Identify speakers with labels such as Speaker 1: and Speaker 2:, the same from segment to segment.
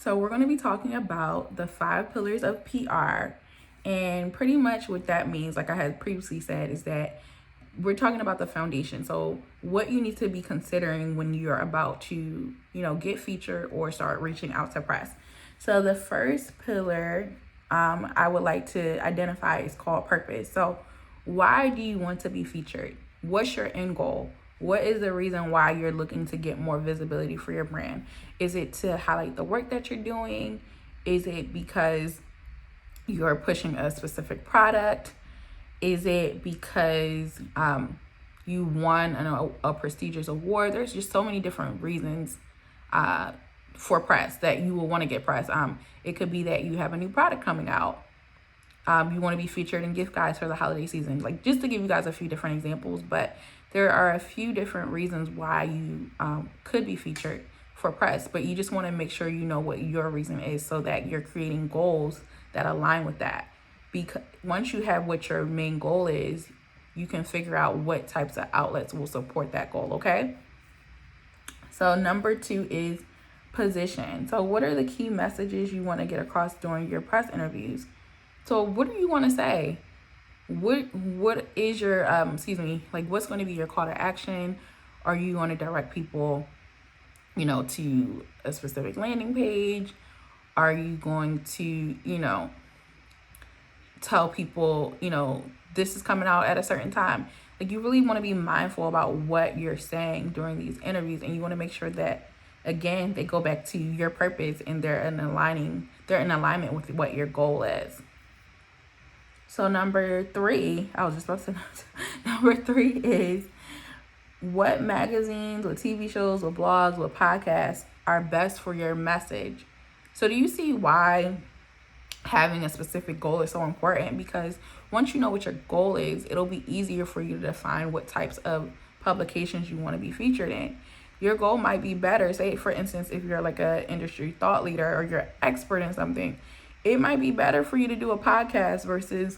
Speaker 1: So we're going to be talking about the 5 pillars of PR. And pretty much what that means, like I had previously said, is that we're talking about the foundation. So what you need to be considering when you're about to, get featured or start reaching out to press. So the first pillar I would like to identify is called purpose. So why do you want to be featured? What's your end goal? What is the reason why you're looking to get more visibility for your brand? Is it to highlight the work that you're doing? Is it because you're pushing a specific product? Is it because you won a prestigious award? There's just so many different reasons for press that you will want to get press. It could be that you have a new product coming out. You want to be featured in gift guides for the holiday season. Like, just to give you guys a few different examples, but there are a few different reasons why you could be featured for press, but you just want to make sure you know what your reason is so that you're creating goals that align with that. Because once you have what your main goal is, you can figure out what types of outlets will support that goal, okay? So number 2 is position. So what are the key messages you want to get across during your press interviews? So what do you want to say? What is your what's going to be your call to action? Are you going to direct people, to a specific landing page? Are you going to, tell people, this is coming out at a certain time? Like, you really want to be mindful about what you're saying during these interviews, and you want to make sure that, again, they go back to your purpose and they're in alignment with what your goal is. So number 3, I was just about to say, number 3 is what magazines, what TV shows, what blogs, what podcasts are best for your message. So do you see why having a specific goal is so important? Because once you know what your goal is, it'll be easier for you to define what types of publications you want to be featured in. Your goal might be better. Say, for instance, if you're like an industry thought leader or you're expert in something, it might be better for you to do a podcast versus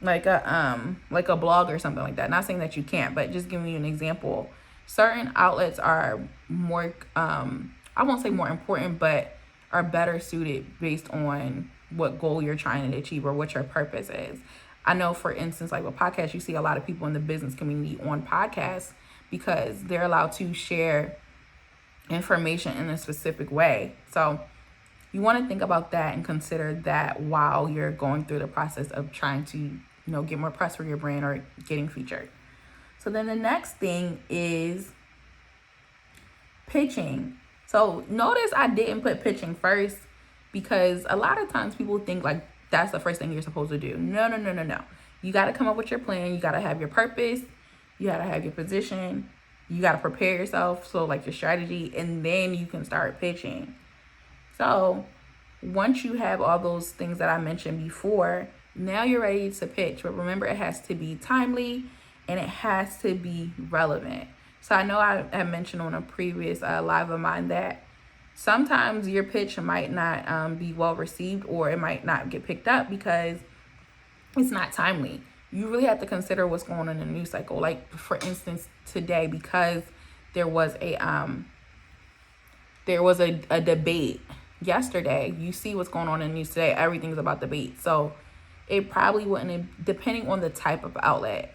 Speaker 1: like a blog or something like that. Not saying that you can't, but just giving you an example. Certain outlets are more, I won't say more important, but are better suited based on what goal you're trying to achieve or what your purpose is. I know, for instance, like with podcasts, you see a lot of people in the business community on podcasts because they're allowed to share information in a specific way. So you want to think about that and consider that while you're going through the process of trying to, get more press for your brand or getting featured. So then the next thing is pitching. So notice I didn't put pitching first because a lot of times people think like that's the first thing you're supposed to do. No. You got to come up with your plan. You got to have your purpose. You got to have your position. You got to prepare yourself. So like your strategy, and then you can start pitching. So once you have all those things that I mentioned before, now you're ready to pitch. But remember, it has to be timely and it has to be relevant. So I know I had mentioned on a previous live of mine that sometimes your pitch might not be well received, or it might not get picked up because it's not timely. You really have to consider what's going on in the news cycle. Like, for instance, today, because there was a debate yesterday. You see what's going on in the news today. Everything's about debate. So it probably wouldn't, depending on the type of outlet,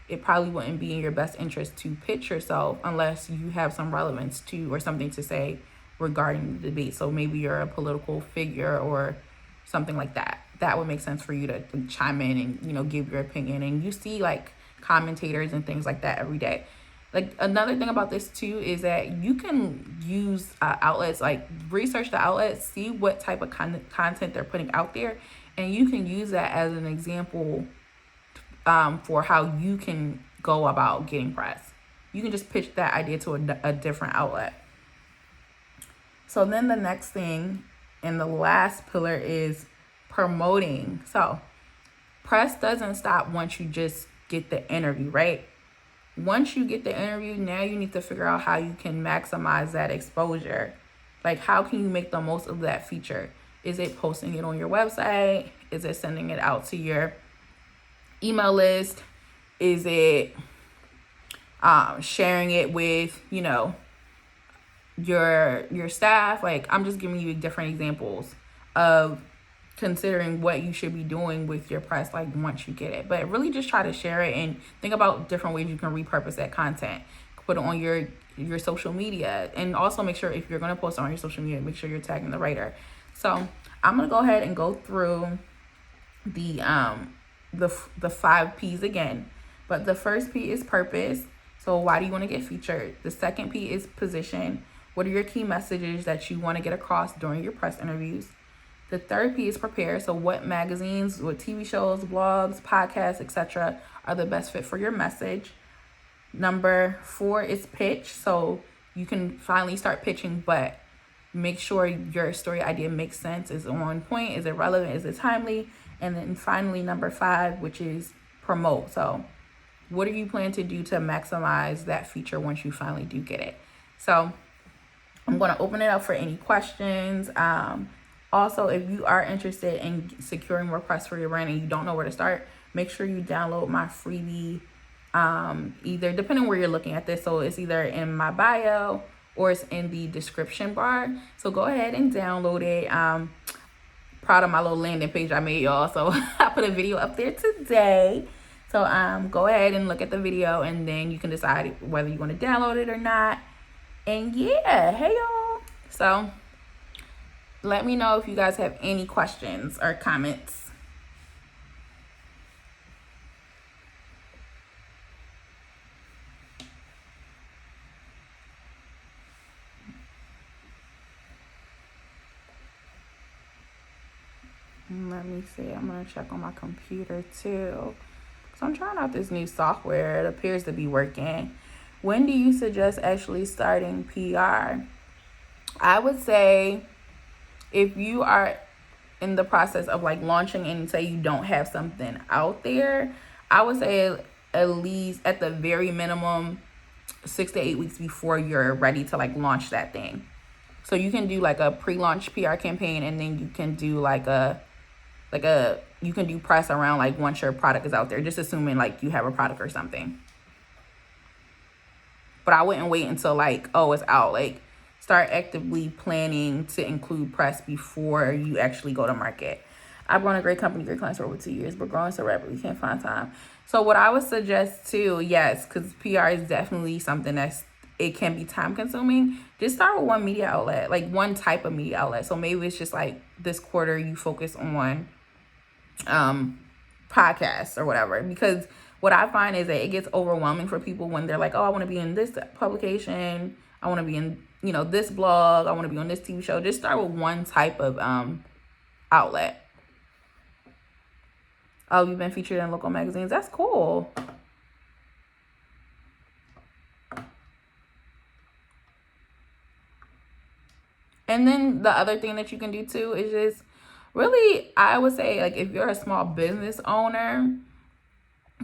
Speaker 1: it probably wouldn't be in your best interest to pitch yourself unless you have some relevance to or something to say regarding the debate. So maybe you're a political figure or something like that. That would make sense for you to chime in and, give your opinion. And you see like commentators and things like that every day. Like, another thing about this too is that you can use outlets, like research the outlets, see what type of content they're putting out there, and you can use that as an example for how you can go about getting press. You can just pitch that idea to a different outlet. So then the next thing and the last pillar is promoting. So press doesn't stop once you just get the interview, right? Once you get the interview, now you need to figure out how you can maximize that exposure. Like, how can you make the most of that feature? Is it posting it on your website? Is it sending it out to your email list? Is it sharing it with, your staff. Like, I'm just giving you different examples of considering what you should be doing with your press, like, once you get it. But really just try to share it and think about different ways you can repurpose that content. Put it on your social media, and also make sure if you're going to post it on your social media, make sure you're tagging the writer. So I'm going to go ahead and go through the 5 P's again. But the first P is purpose. So why do you want to get featured? The second P is position. What are your key messages that you want to get across during your press interviews? The third P is prepare. So what magazines, what TV shows, blogs, podcasts, etc. are the best fit for your message? Number 4 is pitch. So you can finally start pitching, but make sure your story idea makes sense, is on point, is it relevant, is it timely? And then finally, number 5, which is promote. So what are you planning to do to maximize that feature once you finally do get it? So I'm going to open it up for any questions. Also, if you are interested in securing more press for your brand and you don't know where to start, make sure you download my freebie, either depending where you're looking at this. So it's either in my bio or it's in the description bar. So go ahead and download it. Proud of my little landing page I made, y'all. So I put a video up there today. So go ahead and look at the video, and then you can decide whether you want to download it or not. And yeah, hey y'all. So let me know if you guys have any questions or comments. Let me see. I'm going to check on my computer too. So I'm trying out this new software. It appears to be working. When do you suggest actually starting PR? I would say if you are in the process of like launching and say you don't have something out there, I would say at least at the very minimum 6 to 8 weeks before you're ready to like launch that thing. So you can do like a pre-launch PR campaign, and then you can do you can do press around like once your product is out there, just assuming like you have a product or something. But I wouldn't wait until like, oh, it's out. Like, start actively planning to include press before you actually go to market. I've run a great company, great clients for over 2 years, but growing so rapidly, can't find time. So what I would suggest too, yes, because PR is definitely something it can be time consuming. Just start with one media outlet, like one type of media outlet. So maybe it's just like this quarter you focus on podcasts or whatever, because what I find is that it gets overwhelming for people when they're like, oh, I want to be in this publication, I want to be in, this blog, I want to be on this TV show. Just start with one type of outlet. Oh, you've been featured in local magazines. That's cool. And then the other thing that you can do too is just really, I would say, like, if you're a small business owner,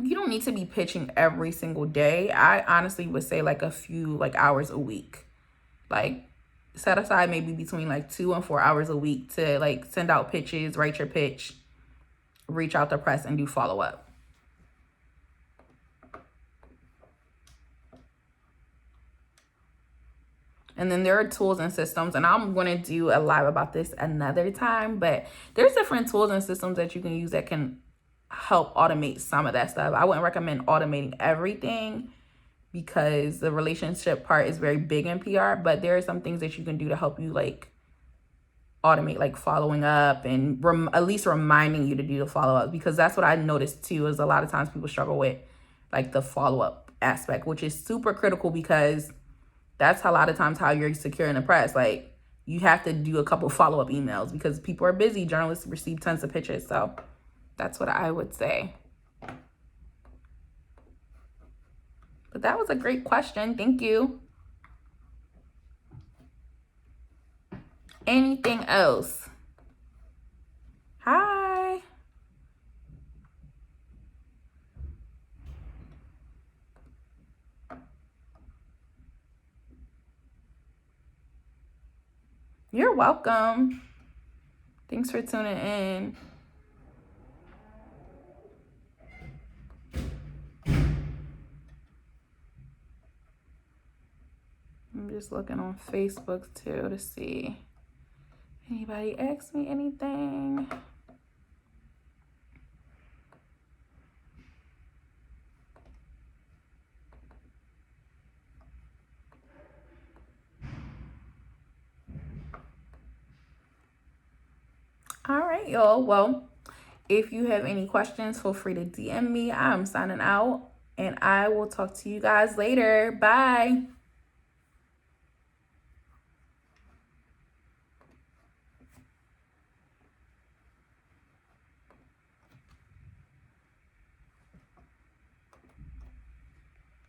Speaker 1: you don't need to be pitching every single day. I honestly would say like a few like hours a week. Like, set aside maybe between like 2 and 4 hours a week to like send out pitches, write your pitch, reach out to press, and do follow-up. And then there are tools and systems, and I'm going to do a live about this another time, but there's different tools and systems that you can use that can help automate some of that stuff. I wouldn't recommend automating everything because the relationship part is very big in PR, but there are some things that you can do to help you like automate, like following up and at least reminding you to do the follow-up, because that's what I noticed too, is a lot of times people struggle with like the follow-up aspect, which is super critical because that's a lot of times how you're securing the press. Like, you have to do a couple follow-up emails because people are busy. Journalists receive tons of pitches. So that's what I would say. But that was a great question. Thank you. Anything else? Hi. You're welcome. Thanks for tuning in. I'm just looking on Facebook too to see anybody ask me anything. All right, y'all. Well, if you have any questions, feel free to DM me. I'm signing out, and I will talk to you guys later. Bye.